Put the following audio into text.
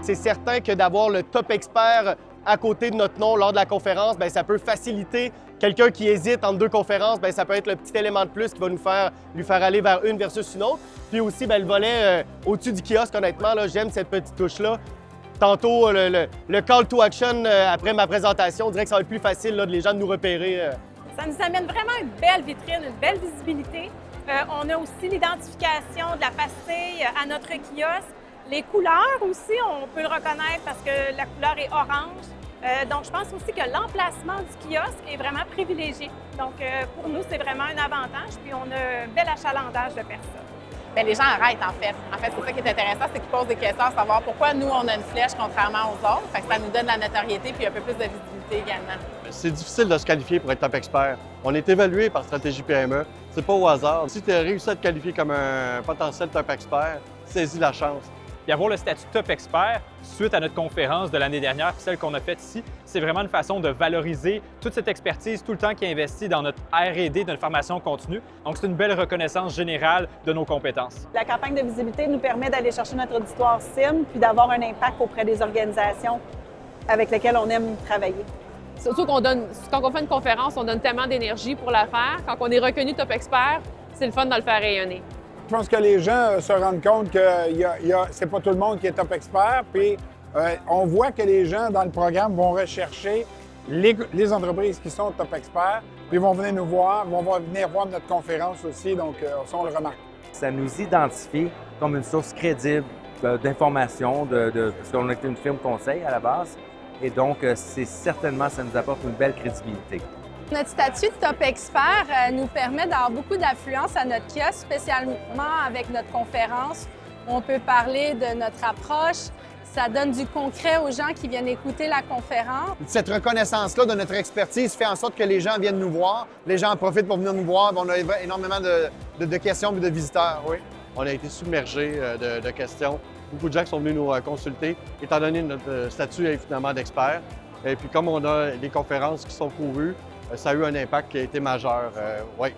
C'est certain que d'avoir le top expert à côté de notre nom lors de la conférence, bien, ça peut faciliter quelqu'un qui hésite entre deux conférences. Bien, ça peut être le petit élément de plus qui va lui faire aller vers une versus une autre. Puis aussi, bien, le volet au-dessus du kiosque, honnêtement, là, j'aime cette petite touche-là. Tantôt, le call to action après ma présentation, on dirait que ça va être plus facile là, de les gens de nous repérer. Ça nous amène vraiment une belle vitrine, une belle visibilité. On a aussi l'identification de la pastille à notre kiosque. Les couleurs aussi, on peut le reconnaître parce que la couleur est orange. Donc, je pense aussi que l'emplacement du kiosque est vraiment privilégié. Donc, pour nous, c'est vraiment un avantage. Puis, on a un bel achalandage de personnes. Bien, les gens arrêtent, en fait. En fait, c'est ça qui est intéressant, c'est qu'ils posent des questions à savoir pourquoi nous, on a une flèche contrairement aux autres. Fait que ça nous donne de la notoriété puis un peu plus de visibilité également. C'est difficile de se qualifier pour être top expert. On est évalué par Stratégie PME. C'est pas au hasard. Si tu as réussi à te qualifier comme un potentiel top expert, saisis la chance. Puis avoir le statut top expert suite à notre conférence de l'année dernière, puis celle qu'on a faite ici, c'est vraiment une façon de valoriser toute cette expertise, tout le temps qui est investi dans notre R&D, de notre formation continue. Donc, c'est une belle reconnaissance générale de nos compétences. La campagne de visibilité nous permet d'aller chercher notre auditoire cible puis d'avoir un impact auprès des organisations avec lesquelles on aime travailler. Surtout quand on fait une conférence, on donne tellement d'énergie pour la faire. Quand on est reconnu top expert, c'est le fun de le faire rayonner. Je pense que les gens se rendent compte que c'est pas tout le monde qui est top expert. Puis on voit que les gens dans le programme vont rechercher les entreprises qui sont top experts, puis vont venir nous voir, vont venir voir notre conférence aussi. Donc, ça, on le remarque. Ça nous identifie comme une source crédible d'informations, parce qu'on est une firme conseil à la base. Et donc, c'est certainement, ça nous apporte une belle crédibilité. Notre statut de top expert nous permet d'avoir beaucoup d'affluence à notre kiosque, spécialement avec notre conférence. On peut parler de notre approche. Ça donne du concret aux gens qui viennent écouter la conférence. Cette reconnaissance-là de notre expertise fait en sorte que les gens viennent nous voir. Les gens en profitent pour venir nous voir. On a énormément de questions et de visiteurs. Oui. On a été submergés de questions. Beaucoup de gens qui sont venus nous consulter, étant donné notre statut finalement d'expert. Et puis comme on a des conférences qui sont courues, ça a eu un impact qui a été majeur. Oui.